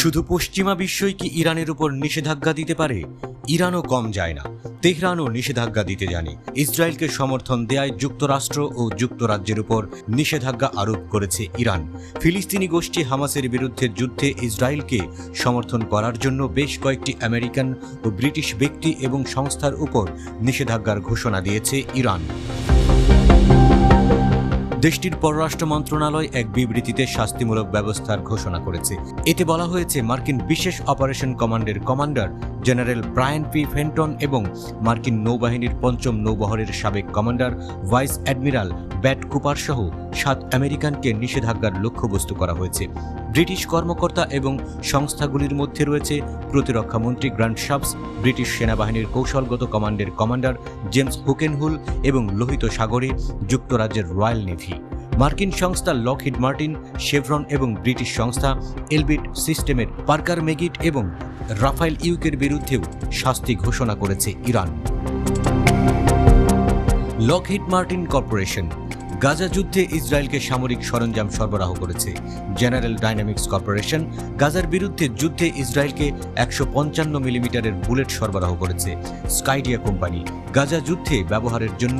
শুধু পশ্চিমা বিশ্বই কি ইরানের উপর নিষেধাজ্ঞা দিতে পারে? ইরানও কম যায় না, তেহরানও নিষেধাজ্ঞা দিতে জানে। ইসরায়েলকে সমর্থন দেয়ায় যুক্তরাষ্ট্র ও যুক্তরাজ্যের উপর নিষেধাজ্ঞা আরোপ করেছে ইরান। ফিলিস্তিনি গোষ্ঠী হামাসের বিরুদ্ধে যুদ্ধে ইসরায়েলকে সমর্থন করার জন্য বেশ কয়েকটি আমেরিকান ও ব্রিটিশ ব্যক্তি এবং সংস্থার উপর নিষেধাজ্ঞার ঘোষণা দিয়েছে ইরান। দেশটির পররাষ্ট্র মন্ত্রণালয় এক বিবৃতিতে শাস্তিমূলক ব্যবস্থার ঘোষণা করেছে। এতে বলা হয়েছে, মার্কিন বিশেষ অপারেশন কমান্ডের commander general Brian P Fenton এবং মার্কিন নৌবাহিনীর ৫ম নৌবহরের সাবেক commander vice admiral bat Cooper সহ ৭ আমেরিকানকে নিষেধাজ্ঞার লক্ষ্যবস্তু করা হয়েছে। ব্রিটিশ কর্মকর্তা এবং সংস্থাগুলির মধ্যে রয়েছে প্রতিরক্ষামন্ত্রী গ্র্যান্ট শাপস, ব্রিটিশ সেনাবাহিনীর কৌশলগত কমান্ডের কমান্ডার জেমস হুকেনহুল এবং লোহিত সাগরে যুক্তরাজ্যের রয়্যাল নেভি। মার্কিন সংস্থা লকহিড মার্টিন, শেভরন এবং ব্রিটিশ সংস্থা এলবিট সিস্টেমের পার্কার মেগিট এবং রাফায়েল ইউকের বিরুদ্ধেও শাস্তি ঘোষণা করেছে Iran. Lockheed Martin corporation Gaza যুদ্ধে ইসরায়েলকে সামরিক সরঞ্জাম সরবরাহ করেছে। জেনারেল ডাইনামিক্স কর্পোরেশন গাজার বিরুদ্ধে যুদ্ধে ইসরায়েলকে ১৫৫ মিলিমিটারের বুলেট সরবরাহ করেছে। স্কাইডিয়া কোম্পানি গাজা যুদ্ধে ব্যবহারের জন্য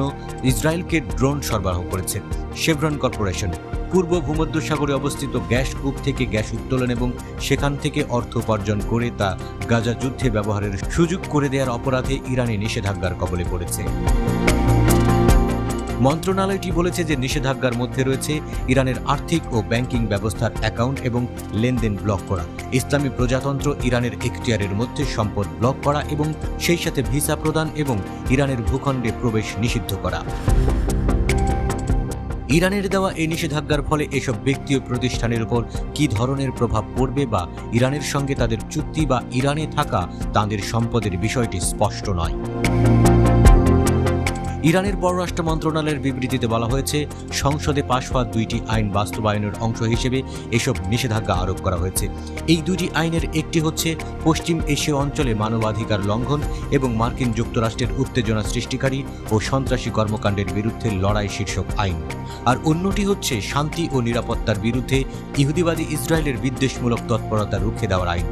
ইসরায়েলকে ড্রোন সরবরাহ করেছে। শেভরন কর্পোরেশন পূর্ব ভূমধ্যসাগরে অবস্থিত গ্যাস কূপ থেকে গ্যাস উত্তোলন এবং সেখান থেকে অর্থ উপার্জন করে তা গাজা যুদ্ধে ব্যবহারের সুযোগ করে দেওয়ার অপরাধে ইরানে নিষেধাজ্ঞার কবলে পড়েছে। মন্ত্রণালয়টি বলেছে যে নিষেধাজ্ঞার মধ্যে রয়েছে ইরানের আর্থিক ও ব্যাংকিং ব্যবস্থার অ্যাকাউন্ট এবং লেনদেন ব্লক করা, ইসলামী প্রজাতন্ত্র ইরানের এখতিয়ারের মধ্যে সম্পদ ব্লক করা এবং সেই সাথে ভিসা প্রদান এবং ইরানের ভূখণ্ডে প্রবেশ নিষিদ্ধ করা। ইরানের দেওয়া এই নিষেধাজ্ঞার ফলে এসব ব্যক্তি ও প্রতিষ্ঠানের উপর কী ধরনের প্রভাব পড়বে বা ইরানের সঙ্গে তাদের চুক্তি বা ইরানে থাকা তাদের সম্পদের বিষয়টি স্পষ্ট নয়। ইরানের পররাষ্ট্র মন্ত্রণালয়ের বিবৃতিতে বলা হয়েছে, সংসদে পাশ হওয়া ২টি আইন বাস্তবায়নের অংশ হিসেবে এসব নিষেধাজ্ঞা আরোপ করা হয়েছে। এই ২টি আইনের একটি হচ্ছে পশ্চিম এশীয় অঞ্চলে মানবাধিকার লঙ্ঘন এবং মার্কিন যুক্তরাষ্ট্রের উত্তেজনা সৃষ্টিকারী ও সন্ত্রাসী কর্মকাণ্ডের বিরুদ্ধে লড়াই শীর্ষক আইন, আর অন্যটি হচ্ছে শান্তি ও নিরাপত্তার বিরুদ্ধে ইহুদিবাদী ইসরায়েলের বিদ্বেষমূলক তৎপরতা রুখে দেওয়ার আইন।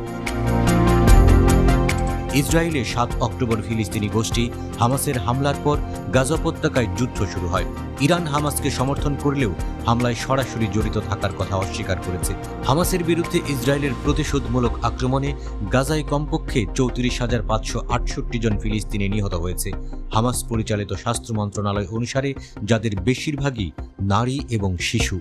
ইসরায়েলে ৭ অক্টোবর ফিলিস্তিনি গোষ্ঠী হামাসের হামলার পর গাজা উপত্যকায় যুদ্ধ শুরু হয়। ইরান হামাসকে সমর্থন করলেও হামলায় সরাসরি জড়িত থাকার কথা অস্বীকার করেছে। হামাসের বিরুদ্ধে ইসরায়েলের প্রতিশোধমূলক আক্রমণে গাজায় কমপক্ষে ৩৪,৫৬৮ জন ফিলিস্তিনি নিহত হয়েছে। হামাস পরিচালিত স্বাস্থ্য মন্ত্রণালয় অনুসারে যাদের বেশিরভাগই নারী এবং শিশু।